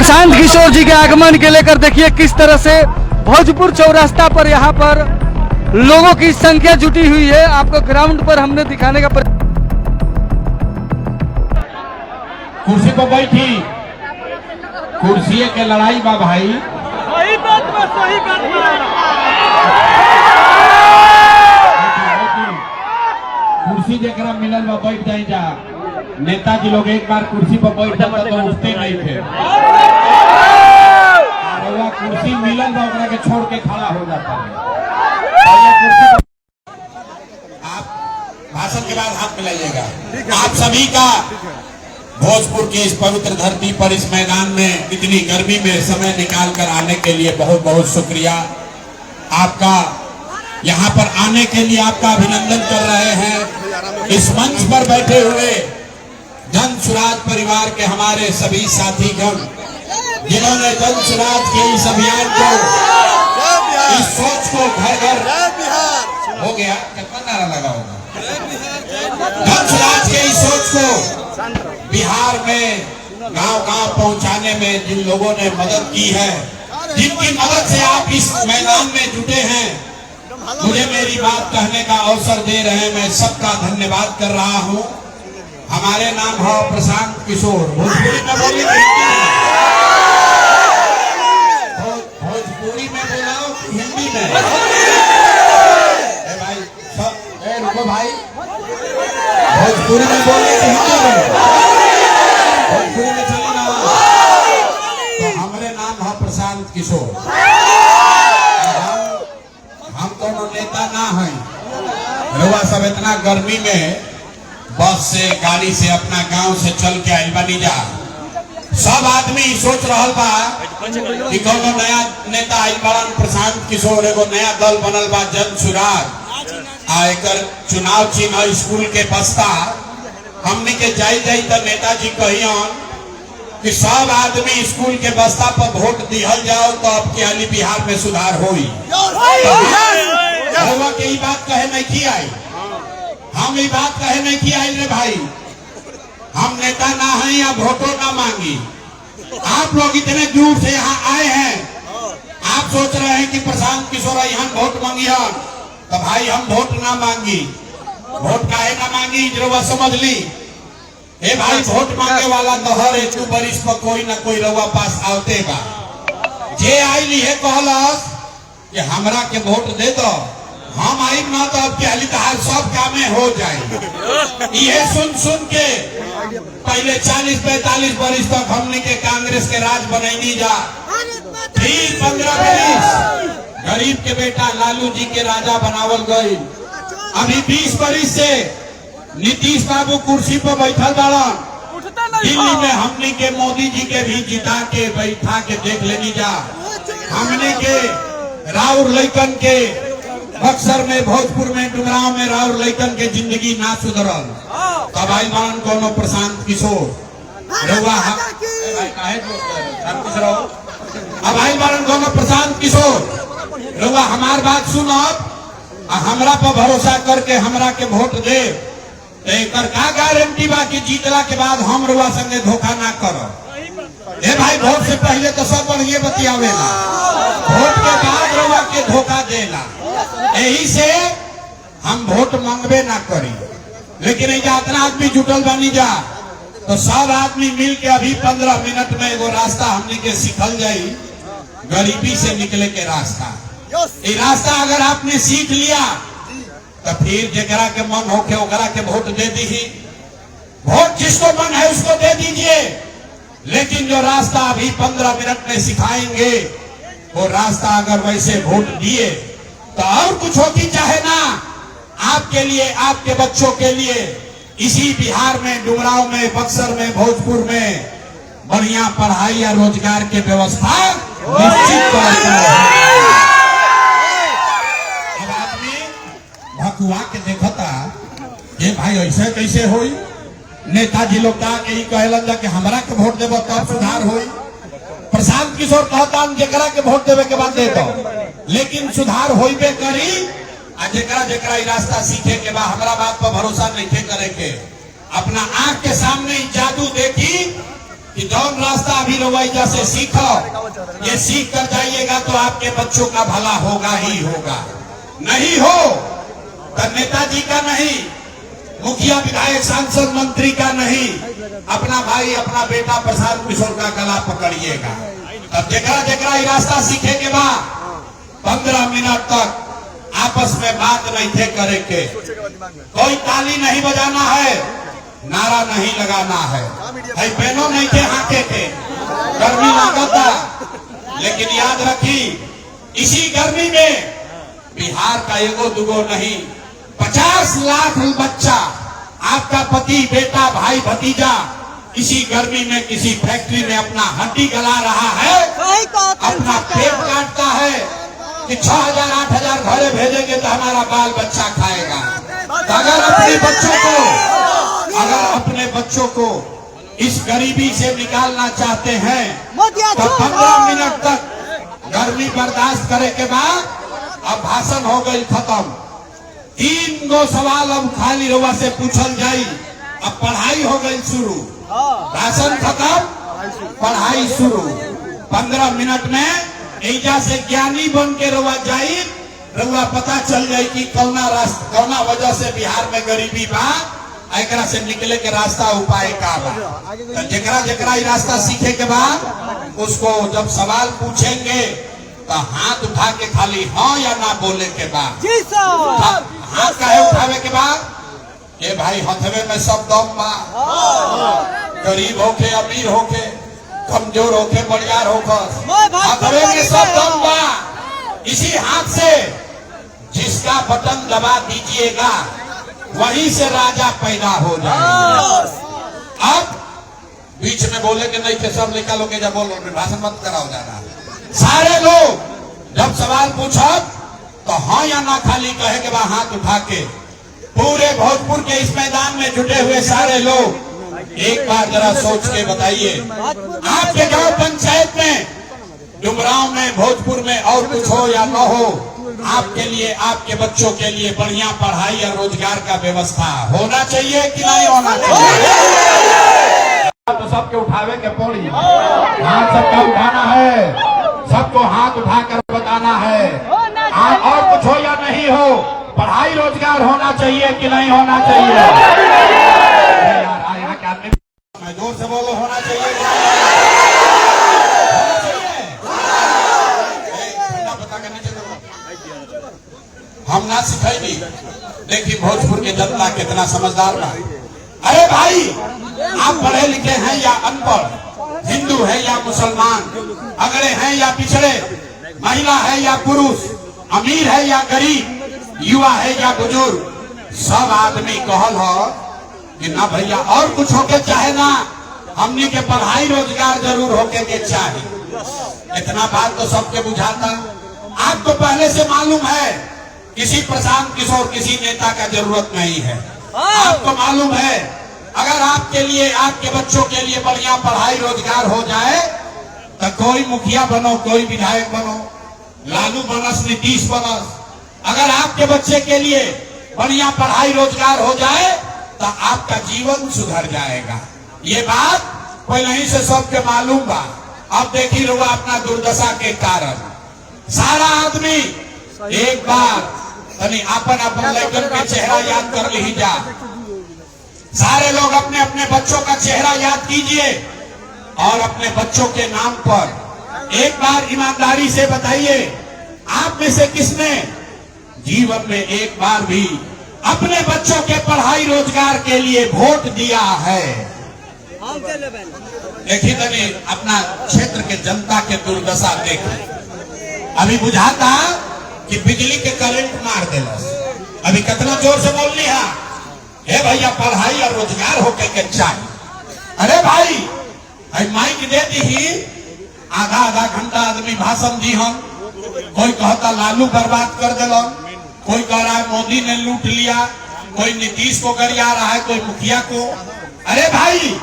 प्रशांत किशोर जी के आगमन के लेकर देखिए किस तरह से भोजपुर चौरास्ता पर यहाँ पर लोगों की संख्या जुटी हुई है। आपको ग्राउंड पर हमने दिखाने का कुर्सी पर बैठी, कुर्सी के लड़ाई बा भाई। सही बात में कुर्सी जरा मिलल बा बैठ जाए जा। नेताजी लोग एक बार कुर्सी पर बैठ जाता तो उठते नहीं थे। कुर्सी मिलल बा ओकरा के छोड़ के खड़ा हो जाता है। आप भाषण के बाद हाथ मिलाइएगा। आप सभी का भोजपुर की इस पवित्र धरती पर इस मैदान में इतनी गर्मी में समय निकाल कर आने के लिए बहुत बहुत शुक्रिया। आपका यहाँ पर आने के लिए आपका अभिनंदन कर रहे हैं। इस मंच पर बैठे हुए जन सुराज परिवार के हमारे सभी साथीगण जिन्होंने जन सुराज के इस अभियान को, इस सोच को घर घर हो गया, कितना नारा लगा होगा, जन सुराज के इस सोच को बिहार में गांव-गांव पहुंचाने में जिन लोगों ने मदद की है, जिनकी मदद से आप इस मैदान में जुटे हैं, मुझे मेरी बात कहने का अवसर दे रहे हैं, मैं सबका धन्यवाद कर रहा हूं। हमारे नाम है प्रशांत किशोर। भोजपुरी में बोली, भोजपुरी में बोला हिंदी में भाई सब रुको भाई, भोजपुरी में बोले हिंदी में, भोजपुरी में चले ना। तो हमारे नाम है प्रशांत किशोर। हम दोनों नेता ना हैं। रउआ सब इतना गर्मी में बस से गाड़ी से अपना गांव से चल के आइल बनी जा। सब आदमी सोच रहा बा कि कोनो नया नेता आइल बड़न प्रशांत किशोर, एगो नया दल बनल बा जन सुराज, आ एकर चुनाव चिन्ह स्कूल के बस्ता। हमने के जाई तो नेताजी कहियन कि सब आदमी स्कूल के बस्ता पर वोट दिहल जाओ तो अब के हाली बिहार में सुधार होई। के ये बात कहे नहीं की आई, हम ये बात कहे नहीं की आई रे भाई। हम नेता ना हैं या वोटो ना मांगी। आप लोग इतने दूर से यहाँ आए हैं, आप सोच रहे हैं कि प्रशांत किशोर यहाँ वोट मांगी हम, तो भाई हम वोट ना मांगी। वोट काहे ना मांगी जरूर समझ ली। ए भाई वोट मांगे वाला तो हर एक बरिश पर कोई ना कोई रउआ पास आवते बा। जे आई है कहलस कि हमरा के वोट दे दो, हम आई ना तो अब क्या हाल सब कामे हो जाए। ये सुन के पहले 40-45 वर्ष तक हमने के कांग्रेस के राज बनैनी जा, फिर 15 वर्ष गरीब के बेटा लालू जी के राजा बनावल गई। अभी 20 वर्ष से नीतीश बाबू कुर्सी पर बैठल बाड़ा। दिल्ली में हमने के मोदी जी के भी जिता के बैठा के देख लेनी जा। हमने के राउर लैकन के बक्सर में, भोजपुर में, डुमराव में राउर लैकन के जिंदगी ना सुधरल। तब आई मान कोनो प्रशांत किशोर रउआ अब आई मान कोनो प्रशांत किशोर रउआ हमार बात सुनब, हमरा पर भरोसा करके हमरा के वोट दे। एकर का गारंटी बा कि जीतला के बाद हम रउआ संगे धोखा ना करब। ए भाई वोट से पहले तो सब बढ़िया बतियावेला, वोट के बाद रउआ के धोखा देला। यही से हम वोट मांगबे ना करी। लेकिन इतना आदमी जुटल बनी जा तो सब आदमी मिल के अभी 15 मिनट में एगो रास्ता हमने के सिखल जाई, गरीबी से निकले के रास्ता। ये रास्ता अगर आपने सीख लिया तो फिर जरा के मन होके ओकरा के वोट दे दी। वोट जिसको मन है उसको दे दीजिए। लेकिन जो रास्ता अभी 15 मिनट में सिखाएंगे, वो रास्ता अगर वैसे वोट दिए तो और कुछ होती चाहे ना, आपके लिए, आपके बच्चों के लिए इसी बिहार में, डुमराव में, बक्सर में, भोजपुर में बढ़िया पढ़ाई या रोजगार के व्यवस्था निश्चित तौर पर। अब आदमी भकुआ के देखता ये भाई ऐसे कैसे होई। नेताजी लोग के ही कहलन कि हमरा के वोट देबो तब सुधार होई। प्रशांत किशोर कहता जरा के वोट देवे के बाद दे दो, लेकिन सुधार होइबे करी। आ जरा रास्ता सीखे के बाद हमरा बात पर भरोसा नहीं करे के, अपना आंख के सामने जादू देखी कि जौन रास्ता अभी रवैया से सीखो, ये सीख कर जाइएगा तो आपके बच्चों का भला होगा ही होगा। नहीं हो तो नेताजी का नहीं, मुखिया विधायक सांसद मंत्री का नहीं, अपना भाई अपना बेटा प्रशांत किशोर का गला पकड़िएगा। तब जकरा जकरा ये रास्ता सीखे के बाद 15 मिनट तक आपस में बात नहीं थे करे के, कोई ताली नहीं बजाना है, नारा नहीं लगाना है, भाई बहनों नहीं थे हाथे के, गर्मी लागता। लेकिन याद रखी, इसी गर्मी में बिहार का एगो दुगो नहीं 50 लाख बच्चा, आपका पति बेटा भाई भतीजा इसी गर्मी में किसी फैक्ट्री में अपना हड्डी गला रहा है, अपना पेट काटता है कि 6000 8000 घरे भेजेंगे तो हमारा बाल बच्चा खाएगा। तो अगर अपने बच्चों को इस गरीबी से निकालना चाहते हैं तो 15 मिनट तक गर्मी बर्दाश्त करे के बाद अब भाषण हो गई खत्म। 3 गो सवाल अब खाली रउआ से पूछल जाई, अब पढ़ाई हो गई शुरू, भाषण खत्म पढ़ाई शुरू। 15 मिनट में एजा से ज्ञानी बन के रउआ जाई, रउआ पता चल जाई कि कौना वजह से बिहार में गरीबी बा, एकरा से निकले के रास्ता उपाय का बा। तो जकरा जकरा ये रास्ता सीखे के बाद उसको जब सवाल पूछेंगे तो हाथ उठा के खाली हाँ या ना बोले के बाद, हाथ काहे उठावे के बाद, ये भाई हथवे में सब दम बा, गरीब होके अमीर होके कमजोर होके बड़ियार होकर हथवे में सब दम बा। इसी हाथ से जिसका बटन दबा दीजिएगा वहीं से राजा पैदा हो जाएगा। अब बीच में बोले के नहीं थे, सब निकालो के जब बोलो भाषण मत कराओ जाना। सारे लोग जब सवाल पूछो तो हाँ या ना खाली कहे के बाद हाथ उठा के, पूरे भोजपुर के इस मैदान में जुटे हुए सारे लोग एक बार जरा सोच के बताइए, आपके गांव पंचायत में, डुमरांव में, भोजपुर में और कुछ हो या न हो, आपके लिए आपके बच्चों के लिए बढ़िया पढ़ाई और रोजगार का व्यवस्था होना चाहिए कि नहीं होना चाहिए? तो सबके उठावे के पड़ी, हाथ सबका उठाना है, सबको हाथ उठाकर बताना है, और कुछ हो या नहीं हो, पढ़ाई रोजगार होना चाहिए कि नहीं होना चाहिए? यार यहाँ के आदमी मैं जोर से बोलो, होना चाहिए, हम ना सिखाई। देखिए भोजपुर के जनता कितना समझदार बा। अरे भाई, आप पढ़े लिखे हैं या अनपढ़, हिंदू है या मुसलमान, अगड़े हैं या पिछड़े, महिला है या पुरुष, अमीर है या गरीब, युवा है या बुजुर्ग, सब आदमी कहल हो कि ना भैया और कुछ होके चाहे ना, हमनी के पढ़ाई रोजगार जरूर होके के चाहे। इतना बात तो सबके बुझाता। आपको पहले से मालूम है किसी प्रशांत किशोर किसी नेता का जरूरत नहीं है। आपको मालूम है अगर आपके लिए आपके बच्चों के लिए बढ़िया पढ़ाई रोजगार हो जाए तो कोई मुखिया बनो, कोई विधायक बनो, लालू बनस नीतीश बनस, अगर आपके बच्चे के लिए बढ़िया पढ़ाई रोजगार हो जाए तो आपका जीवन सुधर जाएगा। ये बात पहले ही से सबके मालूम बा। अब देखी रहुआ अपना दुर्दशा के कारण सारा आदमी एक बार तनी अपन अपन लड़कन के चेहरा याद कर ली जा। सारे लोग अपने अपने बच्चों का चेहरा याद कीजिए और अपने बच्चों के नाम पर एक बार ईमानदारी से बताइए, आप में से किसने जीवन में एक बार भी अपने बच्चों के पढ़ाई रोजगार के लिए वोट दिया है? देखिए तनी अपना क्षेत्र के जनता के दुर्दशा देखिए। अभी बुझाता कि बिजली के करंट मार देना, अभी कितना जोर से बोल लिया हे भैया पढ़ाई और रोजगार होके के चाहिए। अरे भाई माइक दे दी, आधा आधा घंटा आदमी भाषण दी, हम कोई कहता लालू बर्बाद कर दिलो, कोई कह रहा है मोदी ने लूट लिया, कोई नीतीश को गरिया रहा है, कोई मुखिया को। अरे भाई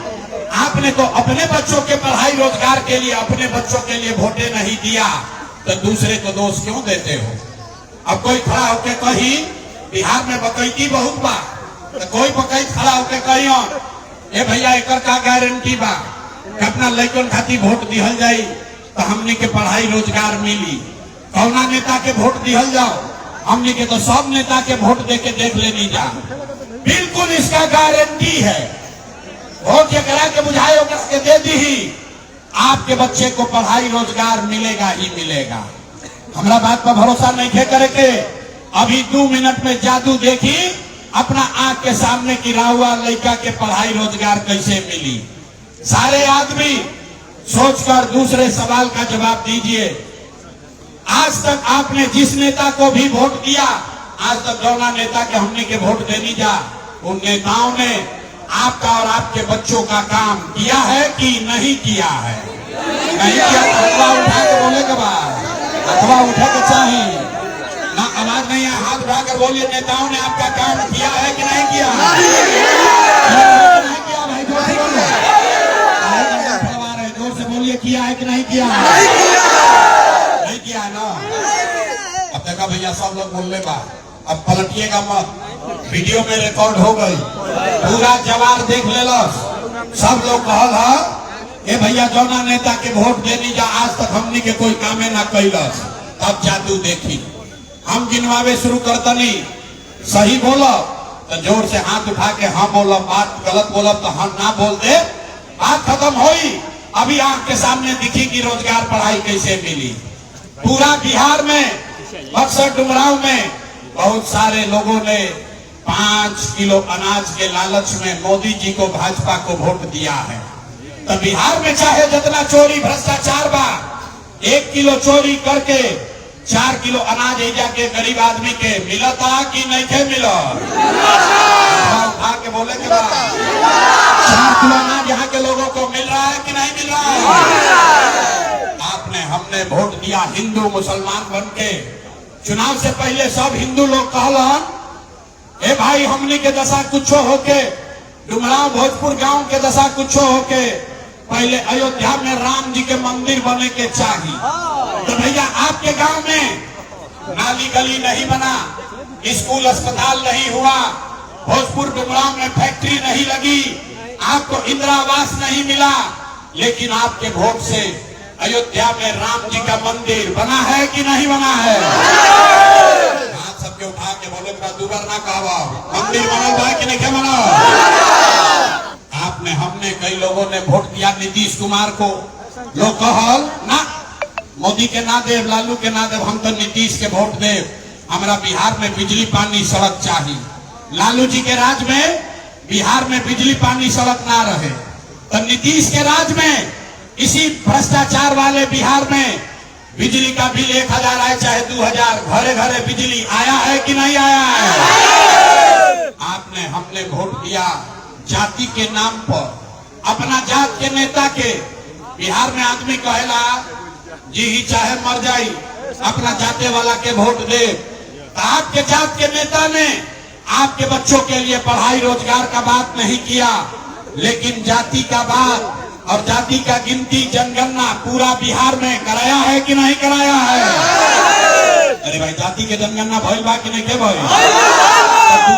आपने तो अपने बच्चों के पढ़ाई रोजगार के लिए अपने बच्चों के लिए वोटे नहीं दिया तो दूसरे को दोष क्यों देते हो? अब कोई खड़ा होके कही बिहार में बकैती बहुत बा, तो कोई बकैत खड़ा होके कही ए भैया एकर का गारंटी बा, कि अपना लड़कन खातिर वोट दिहल जाई तो हमने के पढ़ाई रोजगार मिली। कौना नेता के वोट दिहल जाओ, हमने के तो सब नेता के वोट दे के देख लेनी जा। बिल्कुल इसका गारंटी है, वोट के करा के बुझाए के दे दी ही आपके बच्चे को पढ़ाई रोजगार मिलेगा ही मिलेगा। हमारा बात पर भरोसा नहीं थे करे के अभी 2 मिनट में जादू देखी अपना आंख के सामने की राहुआ लड़का के पढ़ाई रोजगार कैसे मिली। सारे आदमी सोचकर दूसरे सवाल का जवाब दीजिए। आज तक आपने जिस नेता को भी वोट दिया, आज तक जौना नेता के हमने के वोट देनी जा, उन नेताओं ने आपका और आपके बच्चों का काम किया है कि नहीं किया है? नहीं किया तो अथवा उठा के बोले के बाद अथवा उठा के चाहिए ना, आवाज नहीं है, हाथ उठाकर बोलिए नेताओं ने आपका काम किया है कि नहीं किया? नहीं किया भाई, जोर से बोलिए, जोर से बोलिए, किया है कि नहीं किया? नहीं किया है ना। अब देखा भैया सब लोग बोलने बा, अब पलटिएगा मत, वीडियो में रिकॉर्ड हो गई, पूरा जवाब देख लेला। सब लोग कहल है ए भैया जौना नेता के वोट देनी जा आज तक हमनी के कोई कामे ना कैलस। तब जादू देखी हम गिनवावे शुरू करतनी, सही बोलो तो जोर से हाथ उठा के हाँ बोलो, बात गलत बोलो तो हम ना बोल दे, बात खत्म होई। अभी आंख के सामने दिखी कि रोजगार पढ़ाई कैसे मिली। पूरा बिहार में बक्सर डुमराव में बहुत सारे लोगों ने 5 किलो अनाज के लालच में मोदी जी को, भाजपा को वोट दिया है। तो बिहार में चाहे जितना चोरी भ्रष्टाचार बा, 1 किलो चोरी करके 4 किलो अनाज एजा के गरीब आदमी के मिलता कि नहीं के मिला? उठा के बोले के बाद 4 किलो अनाज यहाँ के लोगों को मिल रहा है कि नहीं मिल रहा है? आपने हमने वोट दिया हिंदू मुसलमान बन के। चुनाव से पहले सब हिंदू लोग कहलन ए भाई हमनी के दशा कुछो होके, डुमराव भोजपुर गांव के दशा कुछो होके, पहले अयोध्या में राम जी के मंदिर बने के चाहिए। तो भैया आपके गांव में नाली गली नहीं बना, स्कूल अस्पताल नहीं हुआ, भोजपुर डुमराव में फैक्ट्री नहीं लगी, आपको इंदिरा आवास नहीं मिला, लेकिन आपके वोट से अयोध्या में राम जी का मंदिर बना है कि नहीं बना है? हाथ सबके उठा के बोले दुबर ना कहा, मंदिर बना कि नहीं बना? आपने हमने कई लोगों ने वोट दिया नीतीश कुमार को, लोग कहल ना मोदी के ना देव, लालू के ना देव, हम तो नीतीश के वोट देव। हमारा बिहार में बिजली पानी सड़क चाहिए। लालू जी के राज में बिहार में बिजली पानी सड़क ना रहे, तो नीतीश के राज में इसी भ्रष्टाचार वाले बिहार में बिजली का बिल 1000 आए चाहे 2000, घरे घरे बिजली आया है कि नहीं आया है? आपने हमने वोट दिया जाति के नाम पर, अपना जात के नेता के। बिहार में आदमी कहेला जी ही चाहे मर जाई, अपना जाते वाला के वोट दे। तो आपके जात के नेता ने आपके बच्चों के लिए पढ़ाई रोजगार का बात नहीं किया, लेकिन जाति का बात और जाति का गिनती जनगणना पूरा बिहार में कराया है कि नहीं कराया है? अरे भाई जाति के जनगणना भइल बा कि नहीं के भइल?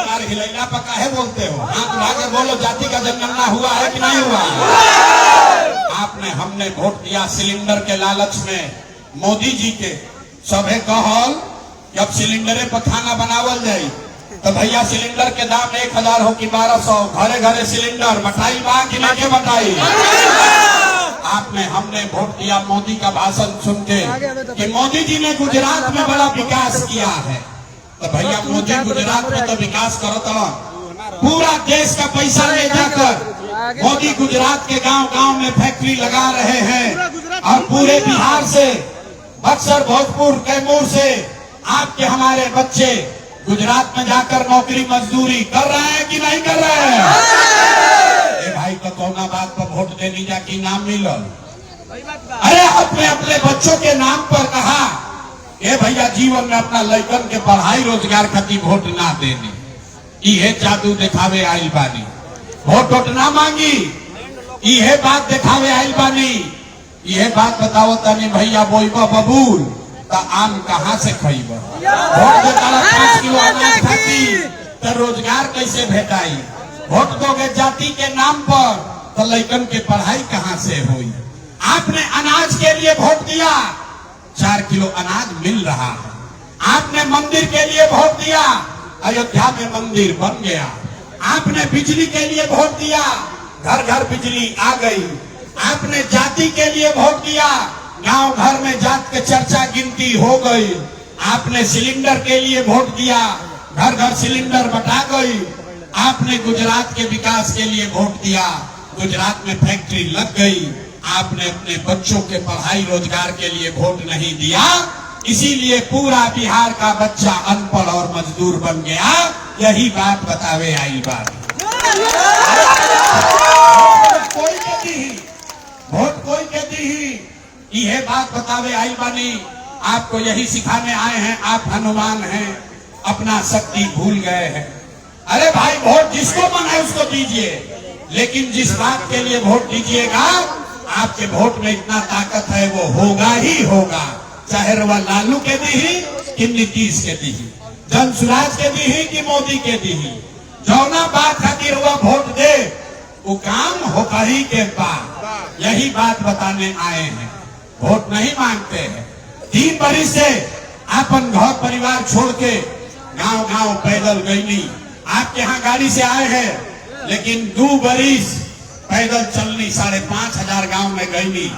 कार हिलैला पर काहे बोलते हो? हाथ उठाकर बोलो जाति का जनगणना हुआ है कि नहीं हुआ? आपने हमने वोट दिया सिलेंडर के लालच में मोदी जी के। सभे कहल कि अब सिलेंडरे पर खाना बनावल जाये, तो भैया सिलेंडर के दाम 1000 हो कि 1200, घरे घरे सिलेंडर बटाई बा कि नहीं के बटाई? आपने हमने वोट दिया मोदी का भाषण सुन के कि मोदी जी ने गुजरात में बड़ा विकास किया है। तो भैया मोदी गुजरात में तो विकास करता, पूरा देश का पैसा ले जाकर मोदी गुजरात के गांव गांव में फैक्ट्री लगा रहे हैं, और पूरे बिहार से, बक्सर, भोजपुर, कैमूर से आपके हमारे बच्चे गुजरात में जाकर नौकरी मजदूरी कर रहे हैं कि नहीं कर रहे हैं? भाई तो कौना बात पर वोट देनी जा कि नाम मिलल? अरे अपने अपने बच्चों के नाम पर कहा ए भैया जीवन में अपना लड़कन के पढ़ाई रोजगार खातिर वोट ना देने, ये जादू दिखावे आइल बानी। वोट ना मांगी, ये बात दिखावे आइल बानी। ये बात बताओ तनी भैया बोईबा बबूल तो आम कहाँ से खइब? वोट देता 5 किलो अनाज खाती तो रोजगार कैसे भेटाई? वोट दोगे जाति के नाम पर तो लइकन के पढ़ाई कहां से हुई। आपने अनाज के लिए वोट दिया, 4 किलो अनाज मिल रहा है। आपने मंदिर के लिए वोट दिया, अयोध्या में मंदिर बन गया। आपने बिजली के लिए वोट दिया, घर घर बिजली आ गई। आपने जाति के लिए वोट दिया, गांव घर में जात के चर्चा गिनती हो गई। आपने सिलेंडर के लिए वोट दिया, घर घर सिलेंडर बटा गई। आपने गुजरात के विकास के लिए वोट दिया, गुजरात में फैक्ट्री लग गई। आपने अपने बच्चों के पढ़ाई रोजगार के लिए वोट नहीं दिया, इसीलिए पूरा बिहार का बच्चा अनपढ़ और मजदूर बन गया। यही बात बतावे आई बात कोई कहती ही, वोट कोई कहती ही, यह बात बतावे आई बानी। आपको यही सिखाने आए हैं, आप हनुमान हैं, अपना शक्ति भूल गए हैं। अरे भाई, वोट जिसको मन है उसको दीजिए, लेकिन जिस बात के लिए वोट दीजिएगा, आपके वोट में इतना ताकत है, वो होगा ही होगा। चाहे वह लालू के दी ही कि नीतीश के दी ही, जनसुराज के दी ही कि मोदी के दी ही, जौना बात खातिर वह वोट दे वो काम होगा ही के बाद। यही बात बताने आए हैं। वोट नहीं मांगते हैं। 3 बरिस से अपन घर परिवार छोड़ के गांव गांव पैदल गईली। आपके यहाँ गाड़ी से आए हैं, लेकिन 2 बरिस पैदल चलनी 5,500 गांव में गईली।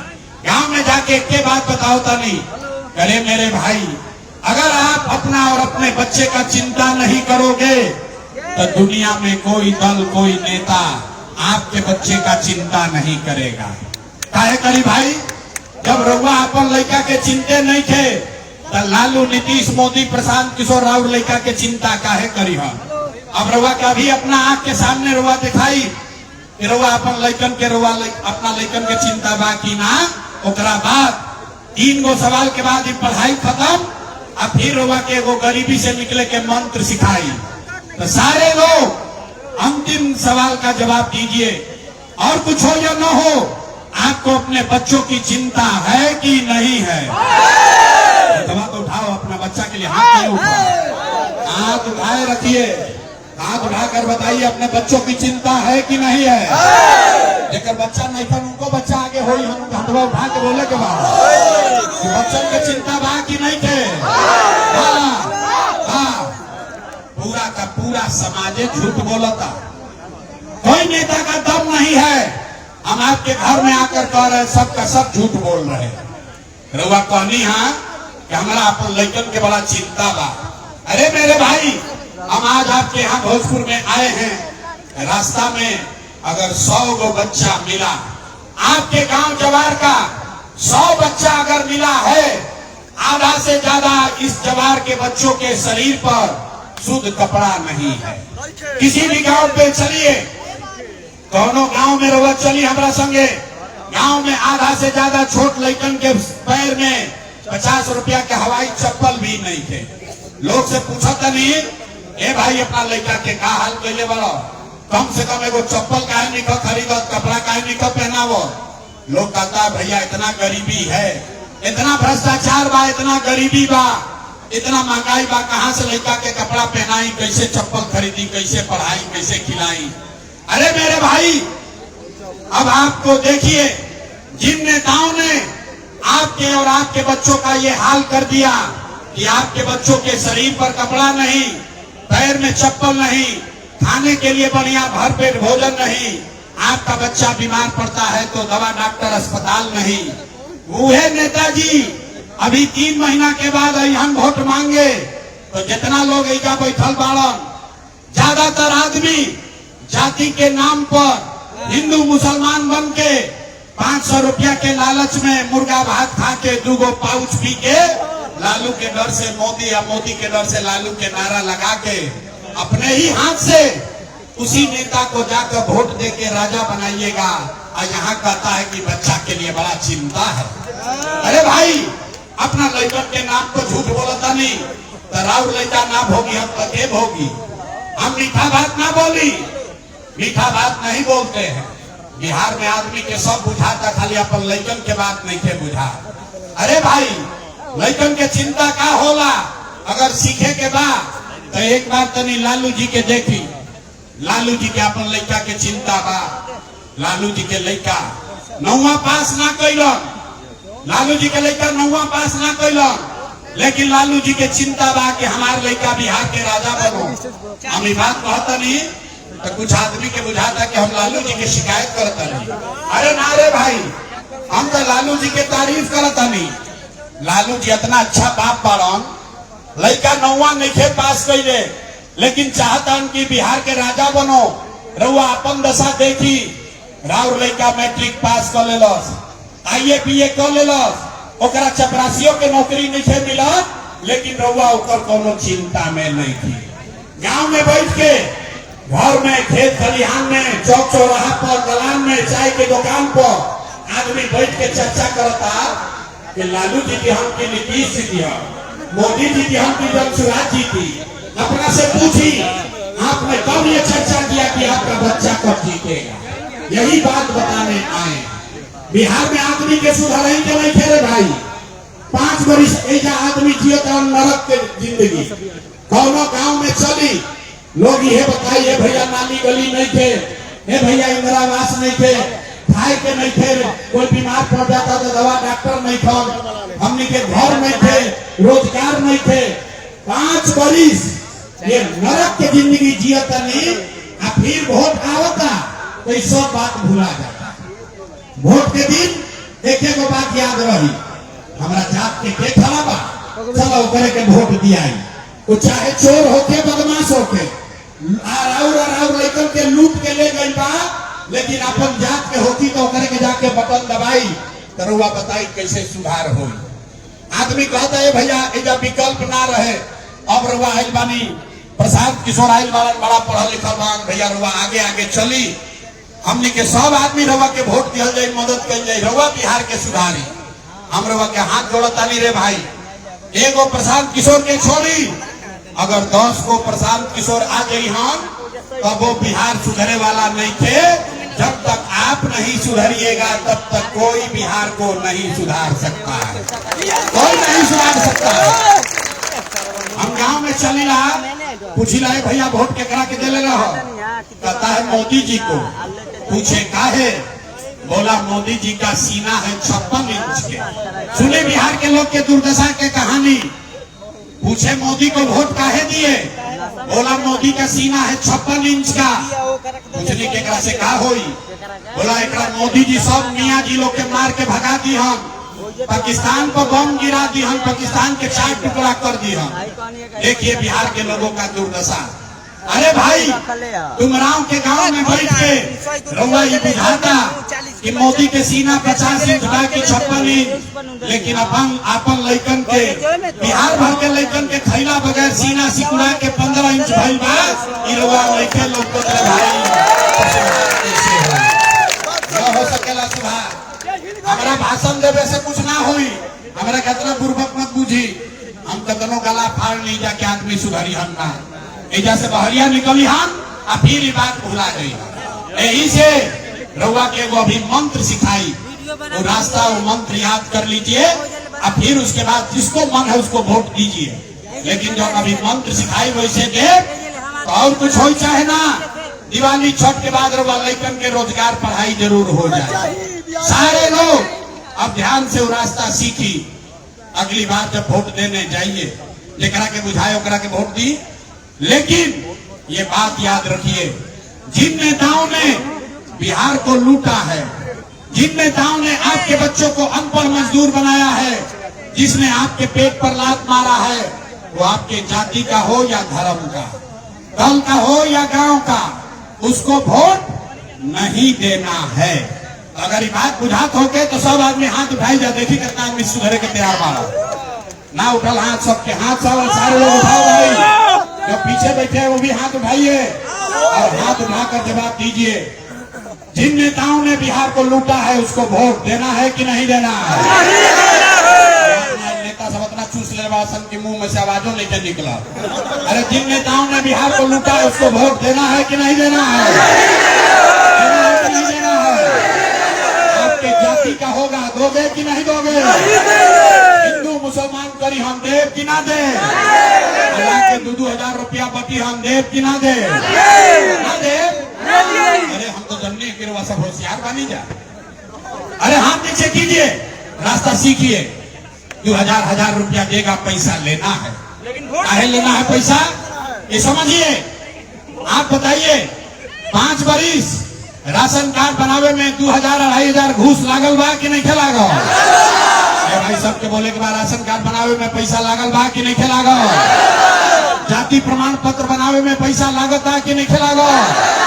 गांव में जाके एक बात बताओ तनी, करे मेरे भाई, अगर आप अपना और अपने बच्चे का चिंता नहीं करोगे तो दुनिया में कोई दल, कोई नेता आपके बच्चे का चिंता नहीं करेगा। काहे करी भाई, जब रउआ अपन लड़का के चिंते नहीं थे तो लालू, नीतीश, मोदी, प्रशांत किशोर राउर लड़का के चिंता काहे करी हम। अब रउआ का भी अपना आंख के सामने रउआ दिखाई कि रउआ अपन लड़कन के अपना लड़कन के चिंता बा कि ना। ओकरा बाद 3 गो सवाल के बाद ही पढ़ाई खत्म, अब फिर रउआ के एगो गरीबी से निकले के मंत्र सिखाई। तो सारे लोग अंतिम सवाल का जवाब दीजिए, और कुछ हो या न हो, आपको अपने बच्चों की चिंता है कि नहीं है। दवा तो उठाओ, अपना बच्चा के लिए हाथ नहीं उठाओ, हाथ उठाए रखिए, हाथ उठाकर बताइए अपने बच्चों की चिंता है कि नहीं है। जेकर बच्चा नहीं था उनको बच्चा आगे हो, हम हाथवा उठा के बोले के बाद बच्चों की चिंता बा कि नहीं थे। पूरा का पूरा समाज झूठ बोलता, कोई नेता का दम नहीं है। हम आपके घर में आकर कह रहे सबका सब झूठ बोल रहे हैं। रउआ कहनी हाँ कि हमारा अपन लड़कन के बड़ा चिंता बा। अरे मेरे भाई, हम आज आपके यहाँ भोजपुर में आए हैं, रास्ता में अगर 100 गो बच्चा मिला, आपके गांव जवार का 100 बच्चा अगर मिला है, आधा से ज्यादा इस जवार के बच्चों के शरीर पर शुद्ध कपड़ा नहीं है। किसी भी गांव पे चलिए, कौनो गांव में रउआ चली हमारा संगे, गांव में आधा से ज्यादा छोट लड़कन के पैर में 50 रुपया के हवाई चप्पल भी नहीं थे। लोग से पूछा था नहीं, ए भाई अपना लड़का के का हाल कैले बड़ो, कम से कम एगो चप्पल काहे नहीं खरीदत, कपड़ा काहे नहीं पहनावो। लोग कहता भैया इतना गरीबी है, इतना भ्रष्टाचार बा, इतना गरीबी बा, इतना महंगाई बा, कहाँ से लड़का के कपड़ा पहनाई, कैसे चप्पल खरीदी, कैसे पढ़ाई, कैसे खिलाई। अरे मेरे भाई, अब आपको देखिए, जिन नेताओं ने आपके और आपके बच्चों का ये हाल कर दिया कि आपके बच्चों के शरीर पर कपड़ा नहीं, पैर में चप्पल नहीं, खाने के लिए बढ़िया भरपेट भोजन नहीं, आपका बच्चा बीमार पड़ता है तो दवा डॉक्टर अस्पताल नहीं। वह नेताजी अभी 3 महीना के बाद हम वोट मांगे तो जितना लोग ऐसा बैठल बाड़न, ज्यादातर आदमी जाति के नाम पर हिंदू मुसलमान बन के 500 रुपया के लालच में मुर्गा भात खा के 2 गो पाउच पी के लालू के डर से मोदी या मोदी के डर से लालू के नारा लगा के अपने ही हाथ से उसी नेता को जाकर वोट दे के राजा बनाइएगा। और यहाँ कहता है कि बच्चा के लिए बड़ा चिंता है। अरे भाई, अपना लड़कन के नाम पर झूठ बोलता नहीं तो राउर लड़का ना भोगी, हम पके भोगी। हम मीठा बात ना बोली, मीठा बात नहीं बोलते हैं। बिहार में आदमी के सब बुझाता, खाली अपन लड़कन के बात नहीं थे बुझा। अरे भाई, लड़कन के चिंता का होला, अगर सीखे के बाद तो एक बार तनी लालू जी के देखी, लालू जी के अपन लड़का के चिंता बा। लालू जी के लड़का 9वां पास ना कैलन, लालू जी के लड़का 9वां पास ना कैलन, लेकिन लालू जी के चिंता बा कि हमार लड़का बिहार के राजा बनो। हम ये बात कहता नहीं तो कुछ आदमी के बुझाता कि हम लालू जी की शिकायत करता नहीं। अरे ना रे भाई, हम तो लालू जी के तारीफ करता नहीं। लालू जी इतना अच्छा बाप बाड़न, लड़का 9वां नहीं पास कैले, लेकिन चाहता कि बिहार के राजा बनो। रउआ अपन दशा देखी, राउर लड़का मैट्रिक पास कर लेलस, IAPA कर लेलस, ओकरा चपरासियों के नौकरी नहीं मिला, लेकिन रउआ ओकर कोनो चिंता में नहीं थी। गांव में बैठ के, घर में, खेत खलिहान में, चौक चौराहा पर, दलान में, चाय के दुकान पर आदमी बैठ के चर्चा करता कि लालू जी की हम की नीतीश जी की हम, मोदी जी की हम की जनसुराज जी की। अपना से पूछी आपने कब ये चर्चा किया कि आपका बच्चा कब जीतेगा? यही बात बताने आए। बिहार में आदमी के सुधार ही के नहीं खेले भाई। 5 वर्ष ऐसा आदमी जियो नरक के जिंदगी कौनो गांव में चली, लोग ये बताइए भैया नाली गली नहीं थे, हे भैया इंदिरा आवास नहीं थे, खाए के नहीं थे, कोई बीमार पड़ जाता तो दवा डॉक्टर नहीं था, हमने के घर नहीं थे, रोजगार नहीं थे। 5 वर्ष ये नरक के जिंदगी जियता नहीं, फिर वोट आवता तो ये सब बात भूला जाता। वोट के दिन एक बात याद रही, हमारा जात के खड़ा बा, चलो करे के वोट दिया, वो चाहे चोर होके बदमाश होके और लेकर के लूट के ले गई बा, लेकिन अपन जात के होती तो करे के जाके बटन दबाई तो रुआ बताई कैसे सुधार हो। आदमी कहता है भैया एजा विकल्प ना रहे, अब रुआ आइल बानी प्रशांत किशोर आइल वाला बड़ा पढ़ा लिखा बान, भैया रुआ आगे आगे चली, हमने के सब आदमी रुआ के वोट दिया जाए, मदद कर जाए, रुआ बिहार के सुधारी। हम रुआ के हाथ जोड़ता नहीं रे भाई। एगो प्रशांत किशोर के छोड़ी, अगर 10 को प्रशांत किशोर आ गई हम तब वो बिहार सुधरे वाला नहीं थे। जब तक आप नहीं सुधरिएगा तब तक कोई बिहार को नहीं सुधार सकता है, कोई नहीं सुधार सकता है। हम गांव में चली रहा, पूछी लाए भैया वोट के करा के दे ले रहा, कहता है मोदी जी को। पूछे काहे? बोला मोदी जी का सीना है 56 इंच के। सुने बिहार के लोग के दुर्दशा के कहानी। पूछे मोदी को वोट काहे दिए? बोला मोदी का सीना है 56 इंच का। पूछने के करा से का होई? बोला एकरा मोदी जी सब मियाँ जी लोग के मार के भगा दी, हम पाकिस्तान पर बम गिरा दी, हम पाकिस्तान के 4 टुकड़ा कर दी हम। देखिए बिहार के लोगों का दुर्दशा। अरे भाई तुमराव के गांव में बैठ के रउआ ये बुझाता कि मोदी के सीना 50 इंच बाकी 56 इंच, लेकिन अपन लइकन के, बिहार भर के लइकन के खैला बगैर सीना सिकुड़ा के 15 इंच भइल बा। ई रउआ लइके लोग को भाई न हो सकेला सुधार। हमारा भाषण देवे से कुछ ना होई, हमारा कितना बुर्बक मत बुझी। हम कतनो गला फाड़ ली जाके आदमी सुधारी हम ना, एजा से बहरिया निकली हम और फिर ये बात भुला गई। यही से रउआ के वो अभी मंत्र सिखाई, वो रास्ता वो मंत्र याद कर लीजिए और फिर उसके बाद जिसको मन है उसको वोट दीजिए। लेकिन जब अभी मंत्र सिखाई वैसे के तो और कुछ हो चाहे ना, दिवाली छठ के बाद रउआ लइकन के रोजगार पढ़ाई जरूर हो जाए। सारे लोग अब ध्यान से वो रास्ता सीखी, अगली बार जब वोट देने जाइए जेकरा के बुझाए ओकरा के वोट दी। लेकिन ये बात याद रखिए, जिन नेताओं ने बिहार को लूटा है, जिन नेताओं ने आपके बच्चों को अनपढ़ मजदूर बनाया है, जिसने आपके पेट पर लात मारा है, वो आपके जाति का हो या धर्म का, दल का हो या गांव का, उसको वोट नहीं देना है। अगर ये बात बुझात हो के तो सब आदमी हाथ उठाई जा, देखी कितना आदमी सुधरे के तैयार बाड़ा। ना उठल हाथ, सबके हाथ सारे लोग उठाओ भाई, जो पीछे बैठे हैं वो भी हाथ उठाइए और हाथ उठाकर जवाब दीजिए। जिन नेताओं ने बिहार को लूटा है उसको वोट देना है कि नहीं देना है? नेता सब अपना चूस ले वासन के मुंह में से आवाजों लेकर निकला। अरे जिन नेताओं ने बिहार को लूटा है उसको वोट देना है कि नहीं देना है? देना है कि नहीं देना है? आपके जाति का होगा, दोगे कि नहीं दोगे? हिंदू मुसलमान करी हम देव कि ना दे? अल्लाह के 2-2 रुपया बटी हम देव कि ना दे? ना दे? अरे हम तो जन्ने के रवा सब होशियार बनी जा। अरे हाथ नीचे कीजिए, रास्ता सीखिए। 2000 रुपया देगा, पैसा लेना है। काहे लेना है पैसा, ये समझिए। आप बताइए, 5 बरिस राशन कार्ड बनावे में 2000-2500 घूस लागल बा कि नहीं लागल? भाई सबके बोले के बाद राशन कार्ड बनावे में पैसा लागल बा कि नहीं लागल? जाति प्रमाण पत्र बनावे में पैसा लागता कि नहीं लागल?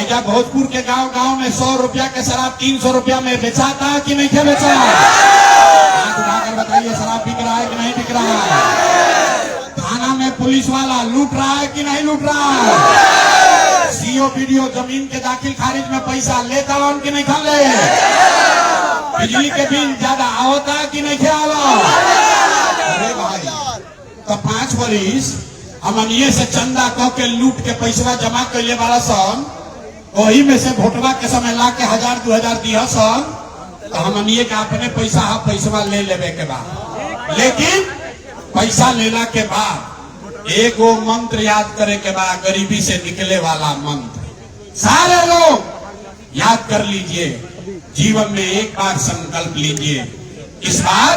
जब भोजपुर के गांव गांव में 100 रुपया के शराब 300 रुपया में बेचाता कि नहीं बेचा? हाथ उठाकर बताइए, शराब बिक रहा है कि नहीं बिक रहा है? थाना में पुलिस वाला लूट रहा है कि नहीं लूट रहा है? सीओ पीडीओ जमीन के दाखिल खारिज में पैसा लेता है कि नहीं खा ले? बिजली के बिल ज्यादा आवता कि नहीं आवा? अरे भाई, तो 5 बरिस हमनिये से चंदा कह के लूट के पैसा जमा कैले वाला सन, वही में से भोटवा के समय ला के 1000-2000 दिया सन, तो हमनिये का अपने पैसा ले लेवे के बाद। लेकिन पैसा लेला के बाद एगो मंत्र याद करे के बाद, गरीबी से निकले वाला मंत्र। सारे लोग याद कर लीजिए, जीवन में एक बार संकल्प लीजिए। इस बार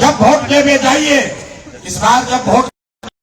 जब वोट देवे जाइए, इस बार जब वोट